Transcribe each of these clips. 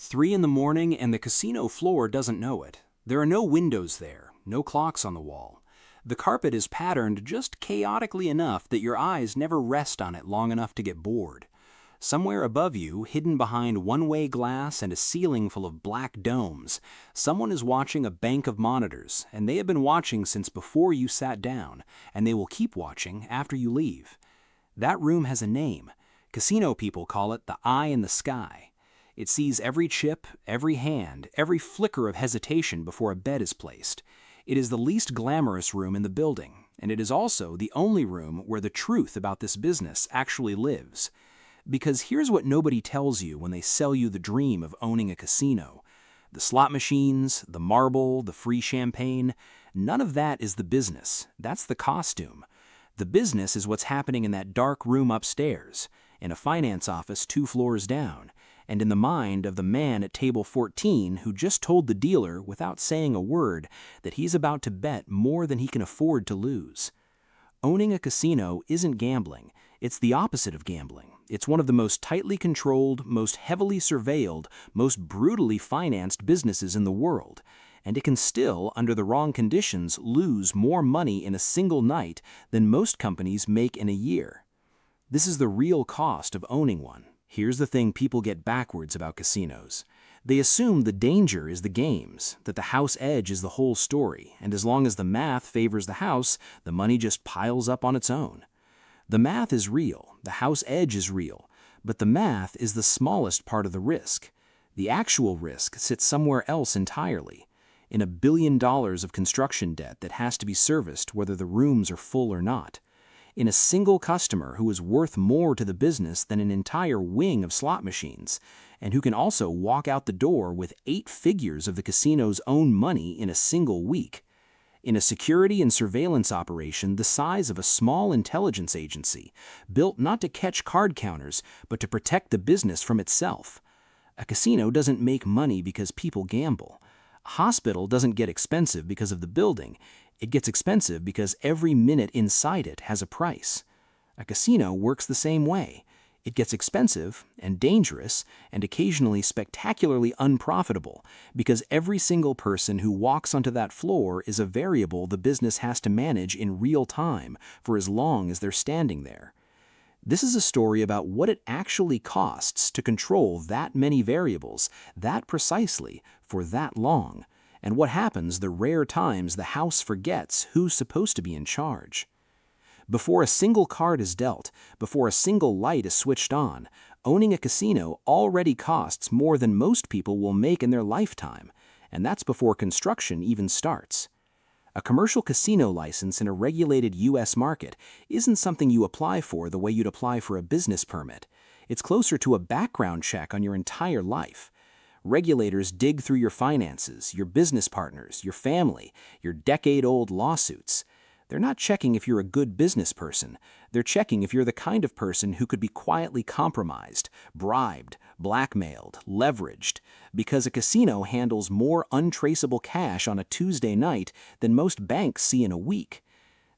3 in the morning and the casino floor doesn't know it. There are no windows there, no clocks on the wall. The carpet is patterned just chaotically enough that your eyes never rest on it long enough to get bored. Somewhere above you, hidden behind one-way glass and a ceiling full of black domes, someone is watching a bank of monitors, and they have been watching since before you sat down, and they will keep watching after you leave. That room has a name. Casino people call it the eye in the sky. It sees every chip, every hand, every flicker of hesitation before a bet is placed. It is the least glamorous room in the building, and it is also the only room where the truth about this business actually lives. Because here's what nobody tells you when they sell you the dream of owning a casino. The slot machines, the marble, the free champagne, none of that is the business. That's the costume. The business is what's happening in that dark room upstairs, in a finance office 2 floors down, and in the mind of the man at table 14 who just told the dealer, without saying a word, that he's about to bet more than he can afford to lose. Owning a casino isn't gambling. It's the opposite of gambling. It's one of the most tightly controlled, most heavily surveilled, most brutally financed businesses in the world. And it can still, under the wrong conditions, lose more money in a single night than most companies make in a year. This is the real cost of owning one. Here's the thing people get backwards about casinos. They assume the danger is the games, that the house edge is the whole story, and as long as the math favors the house, the money just piles up on its own. The math is real, the house edge is real, but the math is the smallest part of the risk. The actual risk sits somewhere else entirely, in $1 billion of construction debt that has to be serviced whether the rooms are full or not. In a single customer who is worth more to the business than an entire wing of slot machines, and who can also walk out the door with 8 figures of the casino's own money in a single week. In a security and surveillance operation the size of a small intelligence agency, built not to catch card counters, but to protect the business from itself. A casino doesn't make money because people gamble. A hospital doesn't get expensive because of the building. It gets expensive because every minute inside it has a price. A casino works the same way. It gets expensive and dangerous and occasionally spectacularly unprofitable because every single person who walks onto that floor is a variable the business has to manage in real time for as long as they're standing there. This is a story about what it actually costs to control that many variables, that precisely, for that long, and what happens the rare times the house forgets who's supposed to be in charge. Before a single card is dealt, before a single light is switched on, owning a casino already costs more than most people will make in their lifetime, and that's before construction even starts. A commercial casino license in a regulated U.S. market isn't something you apply for the way you'd apply for a business permit. It's closer to a background check on your entire life. Regulators dig through your finances, your business partners, your family, your decade-old lawsuits. They're not checking if you're a good business person. They're checking if you're the kind of person who could be quietly compromised, bribed, blackmailed, leveraged, because a casino handles more untraceable cash on a Tuesday night than most banks see in a week.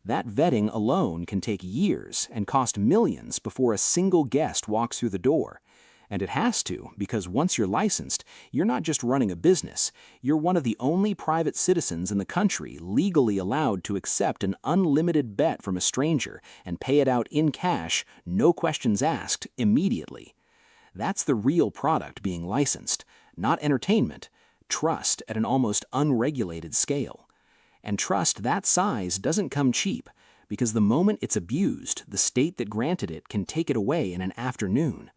That vetting alone can take years and cost millions before a single guest walks through the door. And it has to, because once you're licensed, you're not just running a business. You're one of the only private citizens in the country legally allowed to accept an unlimited bet from a stranger and pay it out in cash, no questions asked, immediately. That's the real product being licensed, not entertainment, trust at an almost unregulated scale. And trust that size doesn't come cheap, because the moment it's abused, the state that granted it can take it away in an afternoon.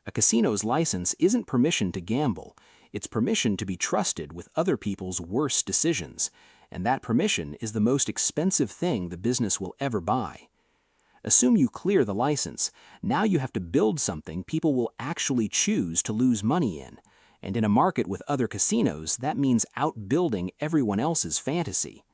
A casino's license isn't permission to gamble, it's permission to be trusted with other people's worst decisions, and that permission is the most expensive thing the business will ever buy. Assume you clear the license, now you have to build something people will actually choose to lose money in, and in a market with other casinos, that means outbuilding everyone else's fantasy.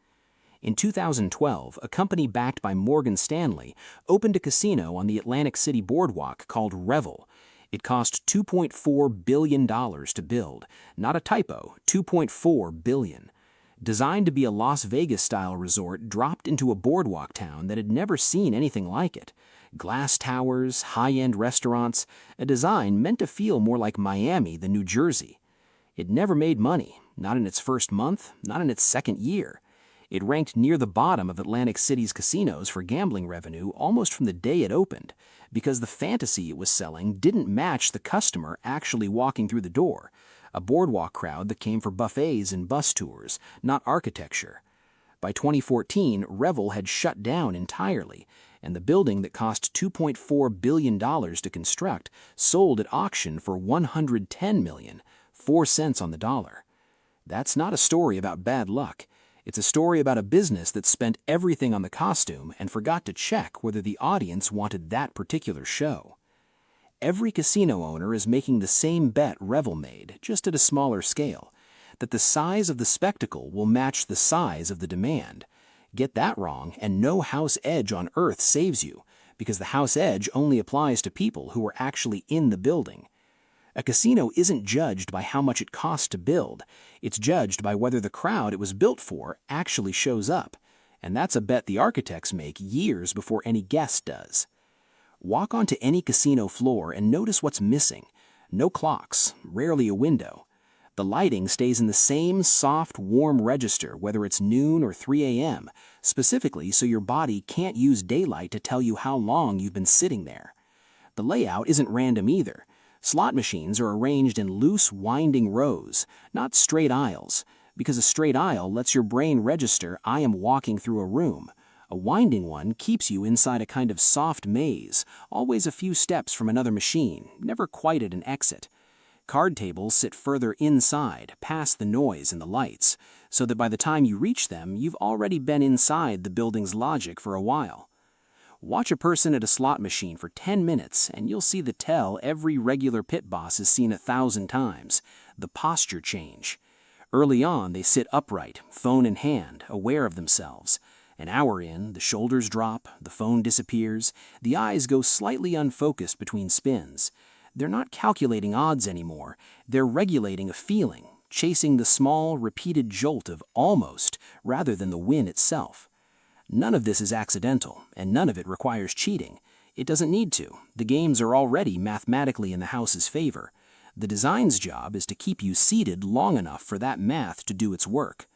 In 2012, a company backed by Morgan Stanley opened a casino on the Atlantic City boardwalk called Revel. It cost $2.4 billion to build. Not a typo, $2.4 billion. Designed to be a Las Vegas-style resort dropped into a boardwalk town that had never seen anything like it. Glass towers, high-end restaurants, a design meant to feel more like Miami than New Jersey. It never made money, not in its first month, not in its second year. It ranked near the bottom of Atlantic City's casinos for gambling revenue almost from the day it opened, because the fantasy it was selling didn't match the customer actually walking through the door, a boardwalk crowd that came for buffets and bus tours, not architecture. By 2014, Revel had shut down entirely, and the building that cost $2.4 billion to construct sold at auction for $110 million, 4 cents on the dollar. That's not a story about bad luck. It's a story about a business that spent everything on the costume and forgot to check whether the audience wanted that particular show. Every casino owner is making the same bet Revel made, just at a smaller scale, that the size of the spectacle will match the size of the demand. Get that wrong, and no house edge on earth saves you, because the house edge only applies to people who are actually in the building. A casino isn't judged by how much it costs to build. It's judged by whether the crowd it was built for actually shows up. And that's a bet the architects make years before any guest does. Walk onto any casino floor and notice what's missing. No clocks, rarely a window. The lighting stays in the same soft, warm register whether it's noon or 3 a.m., specifically so your body can't use daylight to tell you how long you've been sitting there. The layout isn't random either. Slot machines are arranged in loose, winding rows, not straight aisles, because a straight aisle lets your brain register I am walking through a room. A winding one keeps you inside a kind of soft maze, always a few steps from another machine, never quite at an exit. Card tables sit further inside, past the noise and the lights, so that by the time you reach them, you've already been inside the building's logic for a while. Watch a person at a slot machine for 10 minutes and you'll see the tell every regular pit boss has seen 1,000 times, the posture change. Early on, they sit upright, phone in hand, aware of themselves. An hour in, the shoulders drop, the phone disappears, the eyes go slightly unfocused between spins. They're not calculating odds anymore, they're regulating a feeling, chasing the small, repeated jolt of almost rather than the win itself. None of this is accidental, and none of it requires cheating. It doesn't need to. The games are already mathematically in the house's favor. The design's job is to keep you seated long enough for that math to do its work.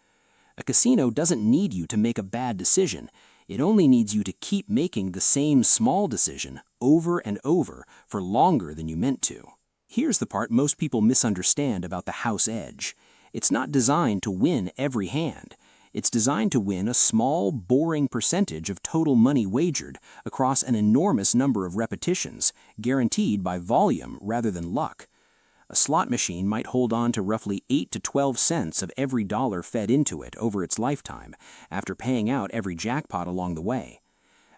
A casino doesn't need you to make a bad decision. It only needs you to keep making the same small decision over and over for longer than you meant to. Here's the part most people misunderstand about the house edge. It's not designed to win every hand. It's designed to win a small, boring percentage of total money wagered across an enormous number of repetitions, guaranteed by volume rather than luck. A slot machine might hold on to roughly 8 to 12 cents of every dollar fed into it over its lifetime, after paying out every jackpot along the way.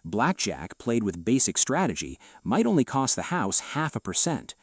Blackjack, played with basic strategy, might only cost the house 0.5%.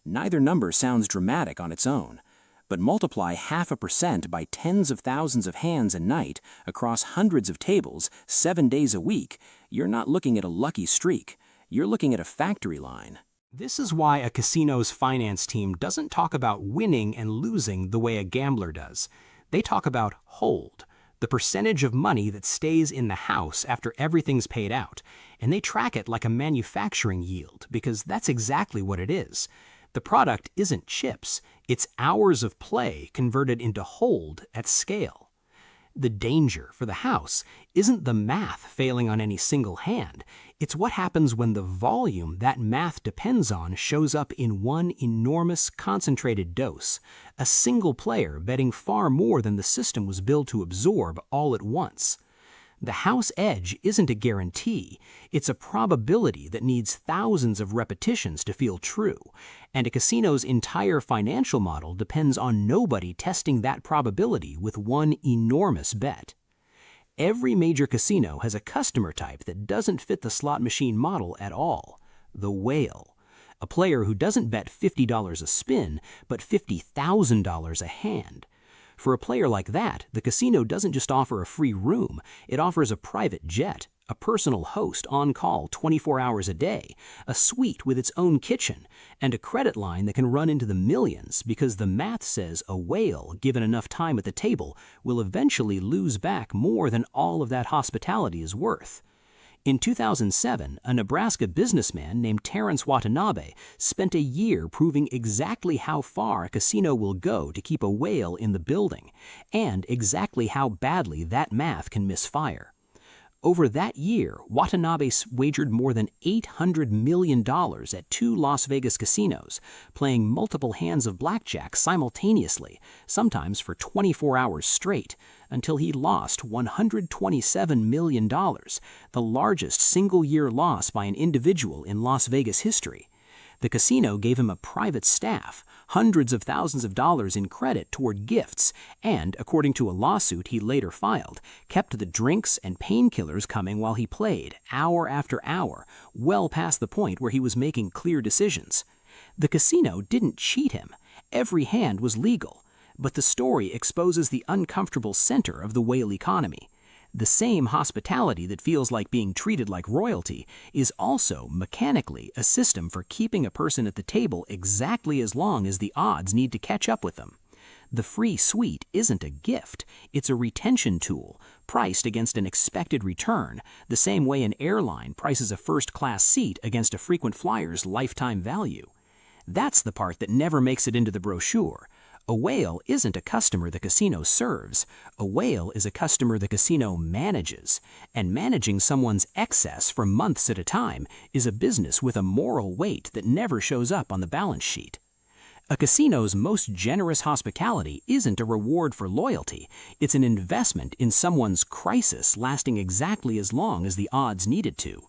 Neither number sounds dramatic on its own. But multiply 0.5% by tens of thousands of hands a night across hundreds of tables 7 days a week, you're not looking at a lucky streak. You're looking at a factory line. This is why a casino's finance team doesn't talk about winning and losing the way a gambler does. They talk about hold, the percentage of money that stays in the house after everything's paid out, and they track it like a manufacturing yield because that's exactly what it is. The product isn't chips, it's hours of play converted into hold at scale. The danger for the house isn't the math failing on any single hand, it's what happens when the volume that math depends on shows up in one enormous concentrated dose, a single player betting far more than the system was built to absorb all at once. The house edge isn't a guarantee, it's a probability that needs thousands of repetitions to feel true, and a casino's entire financial model depends on nobody testing that probability with one enormous bet. Every major casino has a customer type that doesn't fit the slot machine model at all, the whale. A player who doesn't bet $50 a spin, but $50,000 a hand. For a player like that, the casino doesn't just offer a free room, it offers a private jet, a personal host on call 24 hours a day, a suite with its own kitchen, and a credit line that can run into the millions because the math says a whale, given enough time at the table, will eventually lose back more than all of that hospitality is worth. In 2007, a Nebraska businessman named Terrence Watanabe spent a year proving exactly how far a casino will go to keep a whale in the building, and exactly how badly that math can misfire. Over that year, Watanabe wagered more than $800 million at 2 Las Vegas casinos, playing multiple hands of blackjack simultaneously, sometimes for 24 hours straight, until he lost $127 million, the largest single-year loss by an individual in Las Vegas history. The casino gave him a private staff, hundreds of thousands of dollars in credit toward gifts, and, according to a lawsuit he later filed, kept the drinks and painkillers coming while he played, hour after hour, well past the point where he was making clear decisions. The casino didn't cheat him. Every hand was legal. But the story exposes the uncomfortable center of the whale economy. The same hospitality that feels like being treated like royalty is also, mechanically, a system for keeping a person at the table exactly as long as the odds need to catch up with them. The free suite isn't a gift, it's a retention tool, priced against an expected return, the same way an airline prices a first-class seat against a frequent flyer's lifetime value. That's the part that never makes it into the brochure. A whale isn't a customer the casino serves. A whale is a customer the casino manages. And managing someone's excess for months at a time is a business with a moral weight that never shows up on the balance sheet. A casino's most generous hospitality isn't a reward for loyalty. It's an investment in someone's crisis lasting exactly as long as the odds needed to.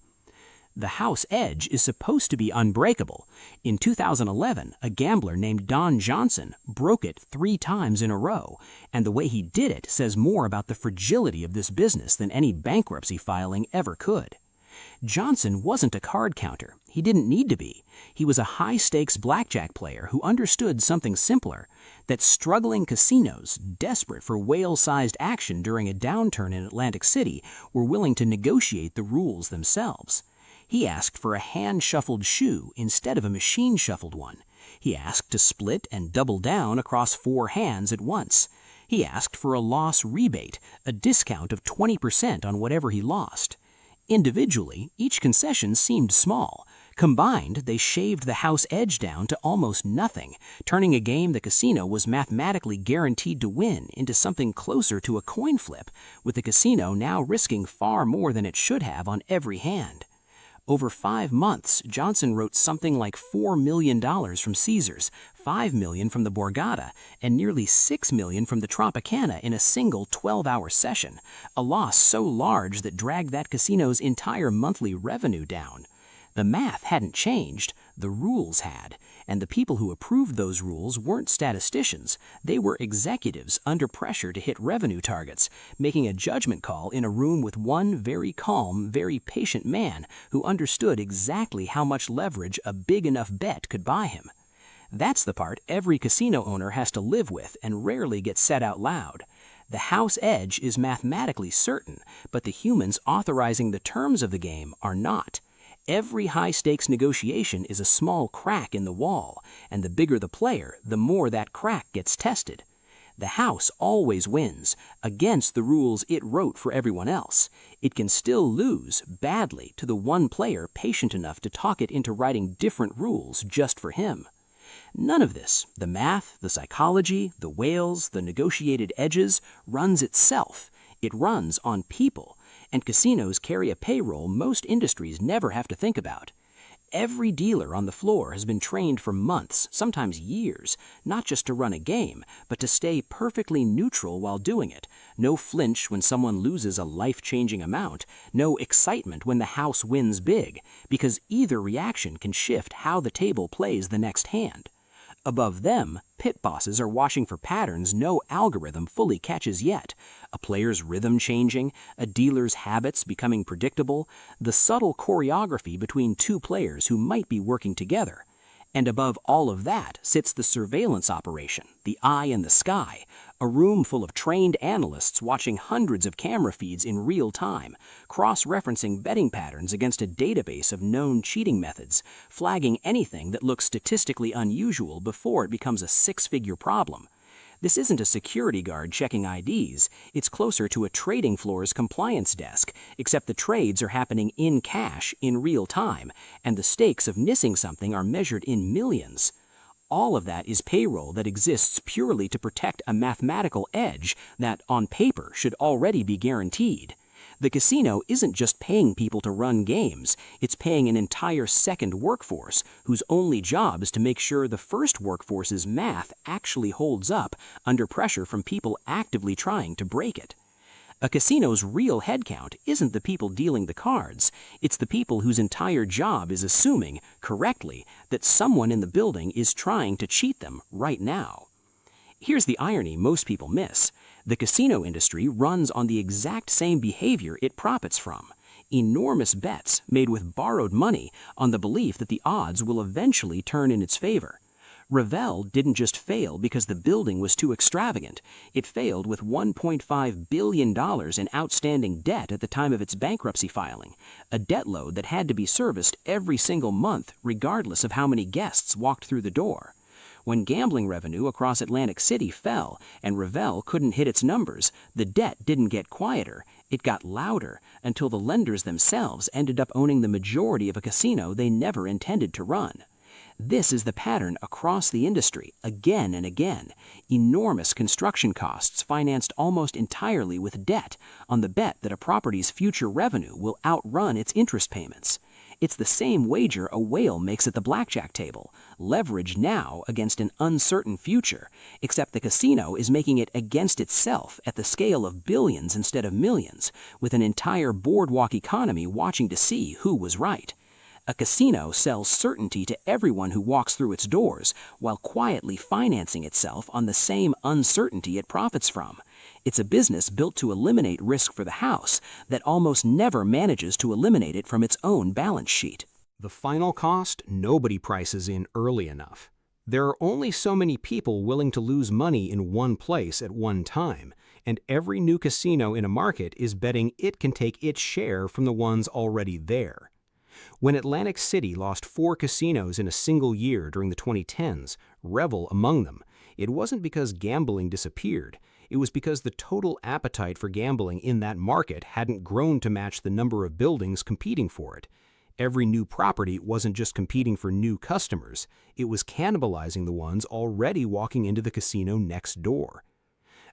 The house edge is supposed to be unbreakable. In 2011, a gambler named Don Johnson broke it 3 times in a row, and the way he did it says more about the fragility of this business than any bankruptcy filing ever could. Johnson wasn't a card counter. He didn't need to be. He was a high-stakes blackjack player who understood something simpler, that struggling casinos, desperate for whale-sized action during a downturn in Atlantic City, were willing to negotiate the rules themselves. He asked for a hand-shuffled shoe instead of a machine-shuffled one. He asked to split and double down across 4 hands at once. He asked for a loss rebate, a discount of 20% on whatever he lost. Individually, each concession seemed small. Combined, they shaved the house edge down to almost nothing, turning a game the casino was mathematically guaranteed to win into something closer to a coin flip, with the casino now risking far more than it should have on every hand. Over 5 months, Johnson wrote something like $4 million from Caesars, $5 million from the Borgata, and nearly $6 million from the Tropicana in a single 12-hour session, a loss so large that dragged that casino's entire monthly revenue down. The math hadn't changed, the rules had, and the people who approved those rules weren't statisticians. They were executives under pressure to hit revenue targets, making a judgment call in a room with one very calm, very patient man who understood exactly how much leverage a big enough bet could buy him. That's the part every casino owner has to live with and rarely gets said out loud. The house edge is mathematically certain, but the humans authorizing the terms of the game are not. Every high-stakes negotiation is a small crack in the wall, and the bigger the player, the more that crack gets tested. The house always wins, against the rules it wrote for everyone else. It can still lose, badly, to the one player patient enough to talk it into writing different rules just for him. None of this, the math, the psychology, the whales, the negotiated edges, runs itself. It runs on people. And casinos carry a payroll most industries never have to think about. Every dealer on the floor has been trained for months, sometimes years, not just to run a game, but to stay perfectly neutral while doing it. No flinch when someone loses a life-changing amount, no excitement when the house wins big, because either reaction can shift how the table plays the next hand. Above them, pit bosses are watching for patterns no algorithm fully catches yet. A player's rhythm changing, a dealer's habits becoming predictable, the subtle choreography between 2 players who might be working together. And above all of that sits the surveillance operation, the eye in the sky, a room full of trained analysts watching hundreds of camera feeds in real time, cross-referencing betting patterns against a database of known cheating methods, flagging anything that looks statistically unusual before it becomes a 6-figure problem. This isn't a security guard checking IDs, it's closer to a trading floor's compliance desk, except the trades are happening in cash, in real time, and the stakes of missing something are measured in millions. All of that is payroll that exists purely to protect a mathematical edge that, on paper, should already be guaranteed. The casino isn't just paying people to run games, it's paying an entire second workforce whose only job is to make sure the first workforce's math actually holds up under pressure from people actively trying to break it. A casino's real headcount isn't the people dealing the cards, it's the people whose entire job is assuming, correctly, that someone in the building is trying to cheat them right now. Here's the irony most people miss. The casino industry runs on the exact same behavior it profits from. Enormous bets made with borrowed money on the belief that the odds will eventually turn in its favor. Revel didn't just fail because the building was too extravagant. It failed with $1.5 billion in outstanding debt at the time of its bankruptcy filing, a debt load that had to be serviced every single month regardless of how many guests walked through the door. When gambling revenue across Atlantic City fell and Revel couldn't hit its numbers, the debt didn't get quieter, it got louder until the lenders themselves ended up owning the majority of a casino they never intended to run. This is the pattern across the industry, again and again. Enormous construction costs financed almost entirely with debt on the bet that a property's future revenue will outrun its interest payments. It's the same wager a whale makes at the blackjack table, leveraged now against an uncertain future, except the casino is making it against itself at the scale of billions instead of millions, with an entire boardwalk economy watching to see who was right. A casino sells certainty to everyone who walks through its doors, while quietly financing itself on the same uncertainty it profits from. It's a business built to eliminate risk for the house that almost never manages to eliminate it from its own balance sheet. The final cost nobody prices in early enough. There are only so many people willing to lose money in one place at one time, and every new casino in a market is betting it can take its share from the ones already there. When Atlantic City lost 4 casinos in a single year during the 2010s, Revel among them, it wasn't because gambling disappeared. It was because the total appetite for gambling in that market hadn't grown to match the number of buildings competing for it. Every new property wasn't just competing for new customers, it was cannibalizing the ones already walking into the casino next door.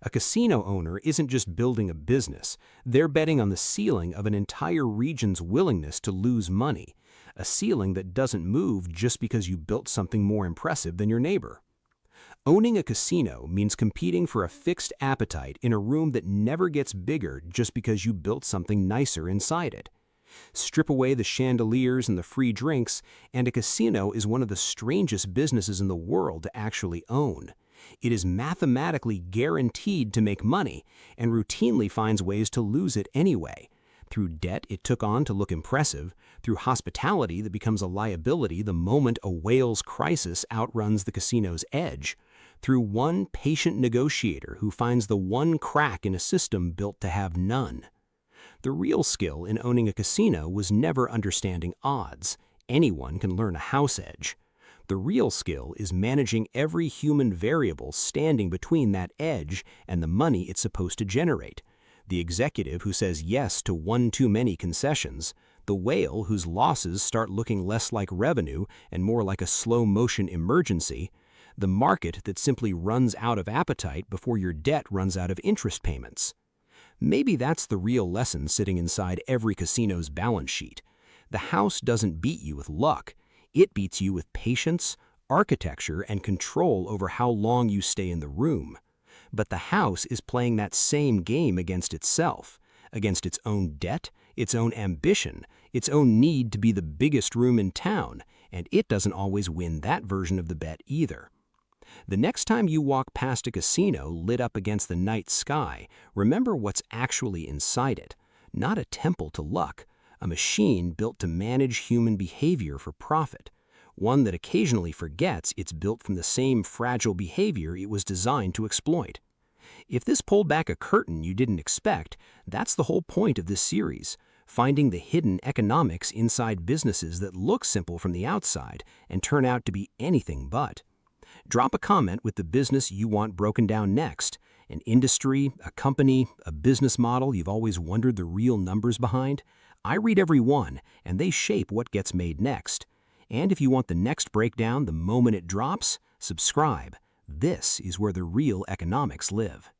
A casino owner isn't just building a business, they're betting on the ceiling of an entire region's willingness to lose money, a ceiling that doesn't move just because you built something more impressive than your neighbor. Owning a casino means competing for a fixed appetite in a room that never gets bigger just because you built something nicer inside it. Strip away the chandeliers and the free drinks, and a casino is one of the strangest businesses in the world to actually own. It is mathematically guaranteed to make money and routinely finds ways to lose it anyway. Through debt it took on to look impressive, through hospitality that becomes a liability the moment a whale's crisis outruns the casino's edge, through one patient negotiator who finds the one crack in a system built to have none. The real skill in owning a casino was never understanding odds. Anyone can learn a house edge. The real skill is managing every human variable standing between that edge and the money it's supposed to generate. The executive who says yes to one too many concessions, the whale whose losses start looking less like revenue and more like a slow-motion emergency, the market that simply runs out of appetite before your debt runs out of interest payments. Maybe that's the real lesson sitting inside every casino's balance sheet. The house doesn't beat you with luck. It beats you with patience, architecture, and control over how long you stay in the room. But the house is playing that same game against itself, against its own debt, its own ambition, its own need to be the biggest room in town, and it doesn't always win that version of the bet either. The next time you walk past a casino lit up against the night sky, remember what's actually inside it. Not a temple to luck, a machine built to manage human behavior for profit, one that occasionally forgets it's built from the same fragile behavior it was designed to exploit. If this pulled back a curtain you didn't expect, that's the whole point of this series, finding the hidden economics inside businesses that look simple from the outside and turn out to be anything but. Drop a comment with the business you want broken down next, an industry, a company, a business model you've always wondered the real numbers behind. I read every one, and they shape what gets made next. And if you want the next breakdown the moment it drops, subscribe. This is where the real economics live.